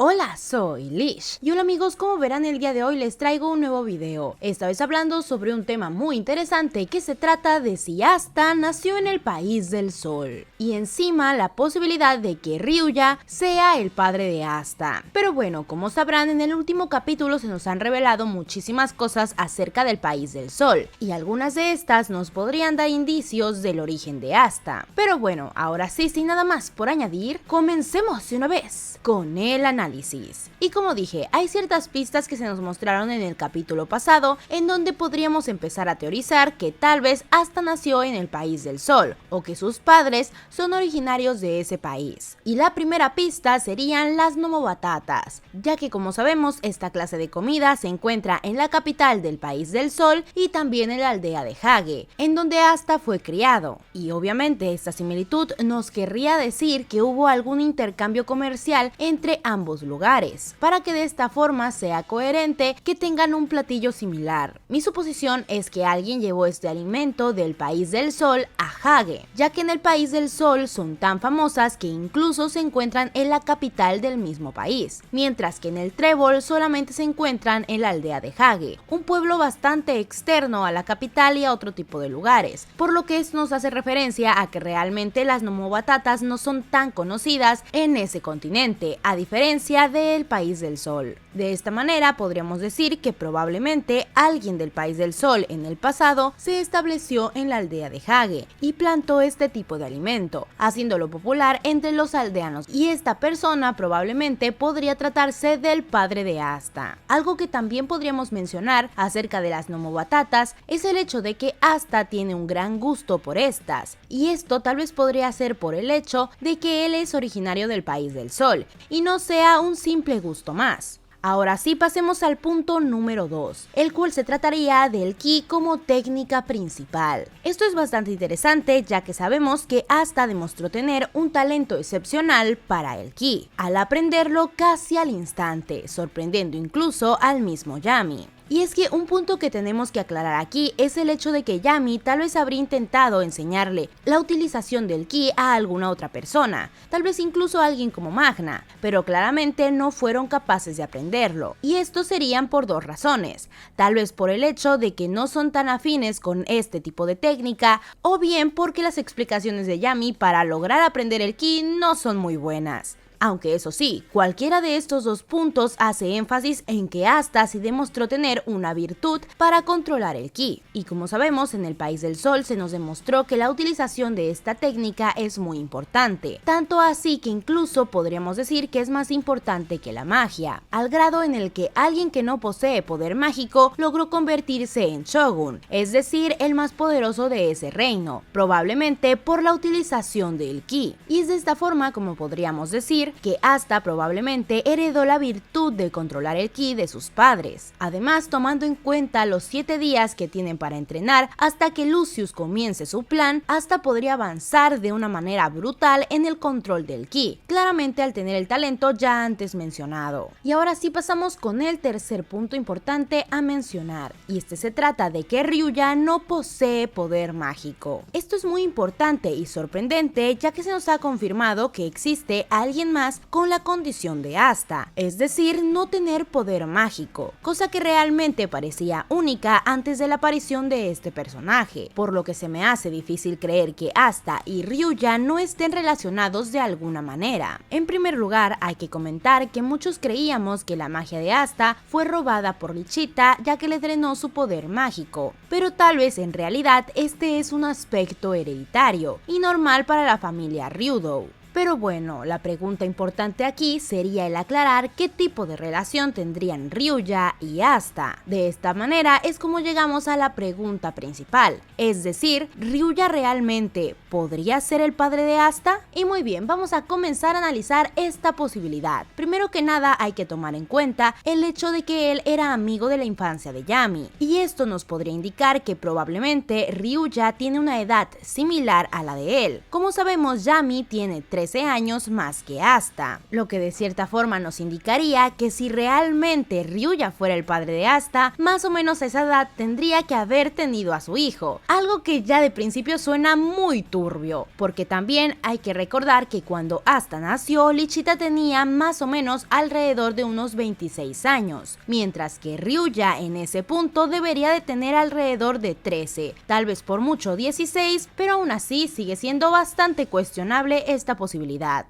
Hola, soy Lish y hola amigos, como verán el día de hoy les traigo un nuevo video, esta vez hablando sobre un tema muy interesante que se trata de si Asta nació en el país del sol y encima la posibilidad de que Ryuya sea el padre de Asta. Pero bueno, como sabrán, en el último capítulo se nos han revelado muchísimas cosas acerca del país del sol y algunas de estas nos podrían dar indicios del origen de Asta. Pero bueno, ahora sí, sin nada más por añadir, comencemos de una vez con el análisis. Y como dije, hay ciertas pistas que se nos mostraron en el capítulo pasado en donde podríamos empezar a teorizar que tal vez Asta nació en el país del sol o que sus padres son originarios de ese país. Y la primera pista serían las nomobatatas, ya que como sabemos esta clase de comida se encuentra en la capital del país del sol y también en la aldea de Hage, en donde Asta fue criado. Y obviamente esta similitud nos querría decir que hubo algún intercambio comercial entre ambos lugares, para que de esta forma sea coherente que tengan un platillo similar. Mi suposición es que alguien llevó este alimento del país del sol a Hage, ya que en el país del sol son tan famosas que incluso se encuentran en la capital del mismo país, mientras que en el trébol solamente se encuentran en la aldea de Hage, un pueblo bastante externo a la capital y a otro tipo de lugares, por lo que esto nos hace referencia a que realmente las nomobatatas no son tan conocidas en ese continente, a diferencia del país del sol. De esta manera podríamos decir que probablemente alguien del país del sol en el pasado se estableció en la aldea de Hage y plantó este tipo de alimento, haciéndolo popular entre los aldeanos, y esta persona probablemente podría tratarse del padre de Asta. Algo que también podríamos mencionar acerca de las nomobatatas es el hecho de que Asta tiene un gran gusto por estas, y esto tal vez podría ser por el hecho de que él es originario del país del sol y no sea un simple gusto más. Ahora sí, pasemos al punto número 2, el cual se trataría del ki como técnica principal. Esto es bastante interesante, ya que sabemos que Asta demostró tener un talento excepcional para el ki, al aprenderlo casi al instante, sorprendiendo incluso al mismo Yami. Y es que un punto que tenemos que aclarar aquí es el hecho de que Yami tal vez habría intentado enseñarle la utilización del ki a alguna otra persona, tal vez incluso a alguien como Magna, pero claramente no fueron capaces de aprenderlo. Y esto serían por dos razones, tal vez por el hecho de que no son tan afines con este tipo de técnica, o bien porque las explicaciones de Yami para lograr aprender el ki no son muy buenas. Aunque eso sí, cualquiera de estos dos puntos hace énfasis en que Asta sí demostró tener una virtud para controlar el ki, y como sabemos en el país del sol se nos demostró que la utilización de esta técnica es muy importante, tanto así que incluso podríamos decir que es más importante que la magia, al grado en el que alguien que no posee poder mágico logró convertirse en shogun, es decir, el más poderoso de ese reino, probablemente por la utilización del ki, y es de esta forma como podríamos decir que Asta probablemente heredó la virtud de controlar el ki de sus padres. Además, tomando en cuenta los 7 días que tienen para entrenar hasta que Lucius comience su plan, Asta podría avanzar de una manera brutal en el control del ki, claramente al tener el talento ya antes mencionado. Y ahora sí pasamos con el tercer punto importante a mencionar, y este se trata de que Ryuya no posee poder mágico. Esto es muy importante y sorprendente, ya que se nos ha confirmado que existe alguien más con la condición de Asta, es decir, no tener poder mágico, cosa que realmente parecía única antes de la aparición de este personaje, por lo que se me hace difícil creer que Asta y Ryuya no estén relacionados de alguna manera. En primer lugar, hay que comentar que muchos creíamos que la magia de Asta fue robada por Lichita, ya que le drenó su poder mágico, pero tal vez en realidad este es un aspecto hereditario y normal para la familia Ryudo. Pero bueno, la pregunta importante aquí sería el aclarar qué tipo de relación tendrían Ryuya y Asta. De esta manera es como llegamos a la pregunta principal, es decir, ¿Ryuya realmente podría ser el padre de Asta? Y muy bien, vamos a comenzar a analizar esta posibilidad. Primero que nada hay que tomar en cuenta el hecho de que él era amigo de la infancia de Yami, y esto nos podría indicar que probablemente Ryuya tiene una edad similar a la de él. Como sabemos, Yami tiene 13 13 años más que Asta, lo que de cierta forma nos indicaría que si realmente Ryuya fuera el padre de Asta, más o menos a esa edad tendría que haber tenido a su hijo, algo que ya de principio suena muy turbio, porque también hay que recordar que cuando Asta nació, Lichita tenía más o menos alrededor de unos 26 años, mientras que Ryuya en ese punto debería de tener alrededor de 13, tal vez por mucho 16, pero aún así sigue siendo bastante cuestionable esta posibilidad,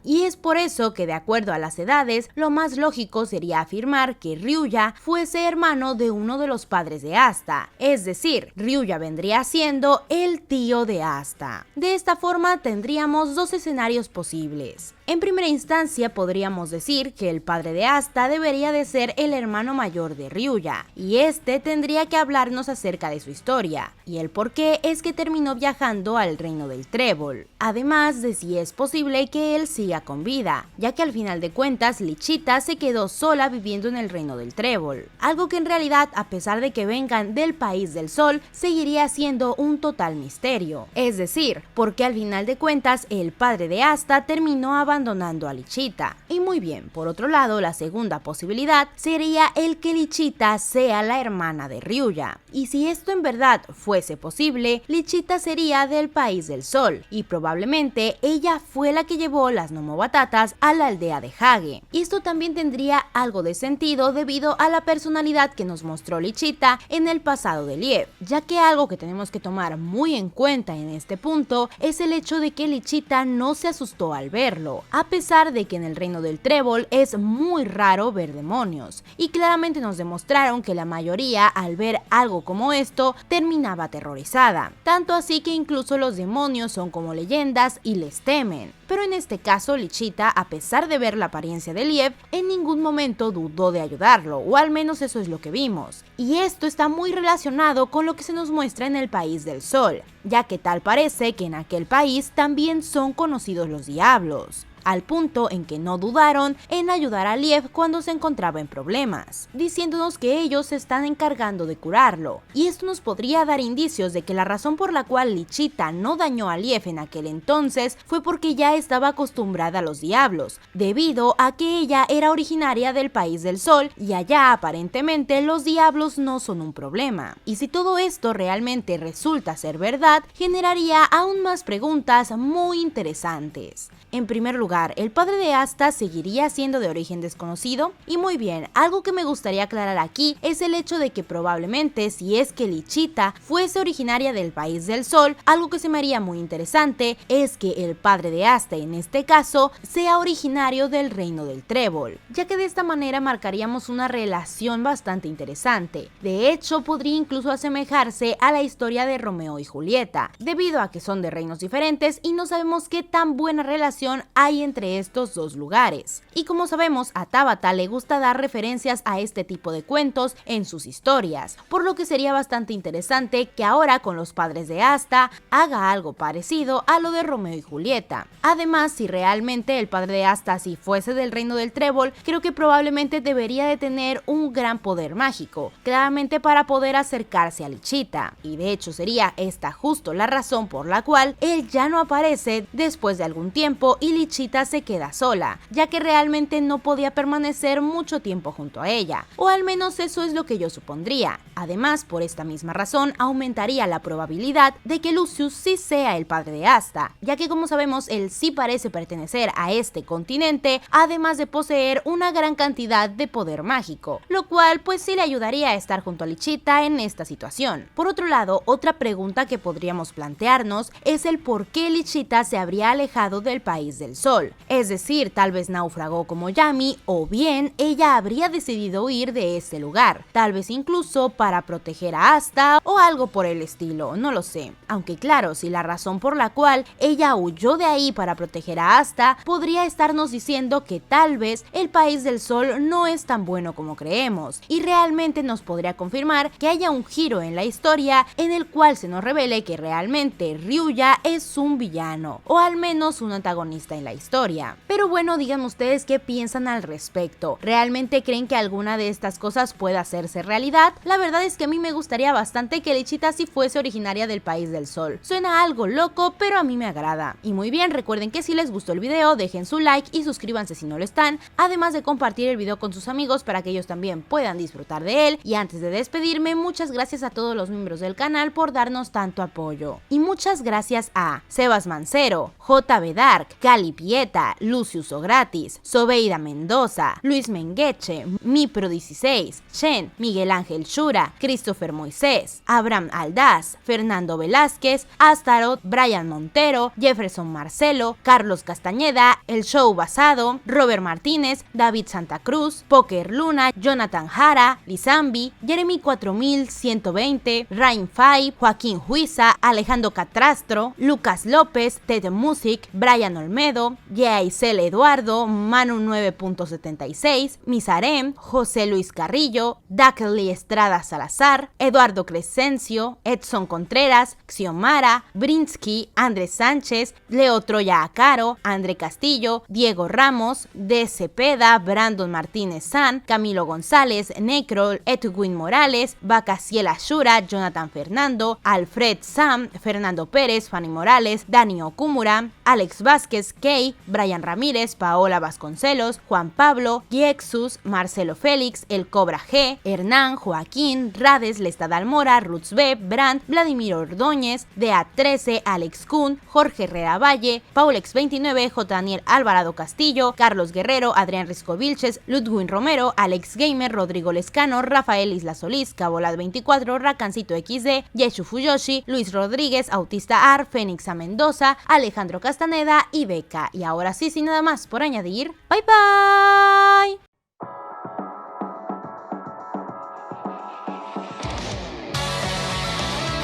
y es por eso que de acuerdo a las edades, lo más lógico sería afirmar que Ryuya fuese hermano de uno de los padres de Asta, es decir, Ryuya vendría siendo el tío de Asta. De esta forma tendríamos dos escenarios posibles. En primera instancia podríamos decir que el padre de Asta debería de ser el hermano mayor de Ryuya, y este tendría que hablarnos acerca de su historia, y el por qué es que terminó viajando al reino del trébol, además de si es posible que él siga con vida, ya que al final de cuentas Lichita se quedó sola viviendo en el reino del trébol, algo que en realidad, a pesar de que vengan del país del sol, seguiría siendo un total misterio, es decir, porque al final de cuentas el padre de Asta terminó abandonando a Lichita. Y muy bien, por otro lado, la segunda posibilidad sería el que Lichita sea la hermana de Ryuya, y si esto en verdad fuese posible, Lichita sería del país del sol, y probablemente ella fue la que llevó las nomobatatas a la aldea de Hage. Y esto también tendría algo de sentido debido a la personalidad que nos mostró Lichita en el pasado de Liev, ya que algo que tenemos que tomar muy en cuenta en este punto es el hecho de que Lichita no se asustó al verlo, a pesar de que en el reino del trébol es muy raro ver demonios, y claramente nos demostraron que la mayoría al ver algo como esto terminaba aterrorizada, tanto así que incluso los demonios son como leyendas y les temen. Pero en este caso Lichita, a pesar de ver la apariencia de Liev, en ningún momento dudó de ayudarlo, o al menos eso es lo que vimos, y esto está muy relacionado con lo que se nos muestra en el país del sol, ya que tal parece que en aquel país también son conocidos los diablos, al punto en que no dudaron en ayudar a Liev cuando se encontraba en problemas, diciéndonos que ellos se están encargando de curarlo, y esto nos podría dar indicios de que la razón por la cual Lichita no dañó a Liev en aquel entonces fue porque ya estaba acostumbrada a los diablos, debido a que ella era originaria del país del sol y allá aparentemente los diablos no son un problema. Y si todo esto realmente resulta ser verdad, generaría aún más preguntas muy interesantes. En primer lugar, ¿el padre de Asta seguiría siendo de origen desconocido? Y muy bien, algo que me gustaría aclarar aquí es el hecho de que probablemente si es que Lichita fuese originaria del país del sol, algo que se me haría muy interesante es que el padre de Asta en este caso sea originario del reino del trébol, ya que de esta manera marcaríamos una relación bastante interesante. De hecho, podría incluso asemejarse a la historia de Romeo y Julieta, debido a que son de reinos diferentes y no sabemos qué tan buena relación hay entre estos dos lugares. Y como sabemos, a Tabata le gusta dar referencias a este tipo de cuentos en sus historias, por lo que sería bastante interesante que ahora con los padres de Asta haga algo parecido a lo de Romeo y Julieta. Además, si realmente el padre de Asta si fuese del reino del trébol, creo que probablemente debería de tener un gran poder mágico, claramente para poder acercarse a Lichita, y de hecho sería esta justo la razón por la cual él ya no aparece después de algún tiempo y Lichita se queda sola, ya que realmente no podía permanecer mucho tiempo junto a ella, o al menos eso es lo que yo supondría. Además, por esta misma razón aumentaría la probabilidad de que Lucius sí sea el padre de Asta, ya que como sabemos él sí parece pertenecer a este continente, además de poseer una gran cantidad de poder mágico, lo cual pues sí le ayudaría a estar junto a Lichita en esta situación. Por otro lado, otra pregunta que podríamos plantearnos es el por qué Lichita se habría alejado del país del sol, es decir, tal vez naufragó como Yami, o bien ella habría decidido huir de ese lugar, tal vez incluso para proteger a Asta o algo por el estilo, no lo sé. Aunque claro, si la razón por la cual ella huyó de ahí para proteger a Asta podría estarnos diciendo que tal vez el país del sol no es tan bueno como creemos, y realmente nos podría confirmar que haya un giro en la historia en el cual se nos revele que realmente Ryuya es un villano, o al menos un antagonista en la historia. historia. Pero bueno, díganme ustedes qué piensan al respecto. ¿Realmente creen que alguna de estas cosas pueda hacerse realidad? La verdad es que a mí me gustaría bastante que Lichita sí fuese originaria del País del Sol. Suena algo loco, pero a mí me agrada. Y muy bien, recuerden que si les gustó el video, dejen su like y suscríbanse si no lo están, además de compartir el video con sus amigos para que ellos también puedan disfrutar de él. Y antes de despedirme, muchas gracias a todos los miembros del canal por darnos tanto apoyo. Y muchas gracias a Sebas Mancero, JB Dark, Cali Pieta, Lucius Ogratis, Sobeida Mendoza, Luis Mengueche, Mipro16, Shen, Miguel Ángel Shura, Christopher Moisés, Abraham Aldaz, Fernando Velázquez, Astaroth, Brian Montero, Jefferson Marcelo, Carlos Castañeda, El Show Basado, Robert Martínez, David Santa Cruz, Poker Luna, Jonathan Jara, Lizambi, Jeremy 4120, Rain 5, Joaquín Huiza, Alejandro Catrastro, Lucas López, Ted Music, Brian Olmedo, Yaisel Eduardo, Manu 9.76, Misarem, José Luis Carrillo, Dacley Estrada Salazar, Eduardo Crescencio, Edson Contreras, Xiomara, Brinsky, Andrés Sánchez, Leo Troya Acaro, André Castillo, Diego Ramos, D. Cepeda, Brandon Martínez San, Camilo González, Necrol, Edwin Morales, Bacaciela Shura, Jonathan Fernando, Alfred Sam, Fernando Pérez, Fanny Morales, Dani Okumura, Alex Vázquez, Kay, Brian Ramírez, Paola Vasconcelos, Juan Pablo, Giexus, Marcelo Félix, El Cobra G, Hernán, Joaquín, Rades, Lestad Almora, Roots B, Brandt, Vladimir Ordóñez, DA13, Alex Kuhn, Jorge Herrera Valle, Paulex29, J. Daniel Alvarado Castillo, Carlos Guerrero, Adrián Risco Vilches, Ludwin Romero, Alex Gamer, Rodrigo Lescano, Rafael Isla Solís, Cabolad24, Racancito XD, Yeshu Fuyoshi, Luis Rodríguez, Autista Ar, Fénix A. Mendoza, Alejandro Castaneda y Beca. Y ahora sí, sin nada más por añadir, bye bye.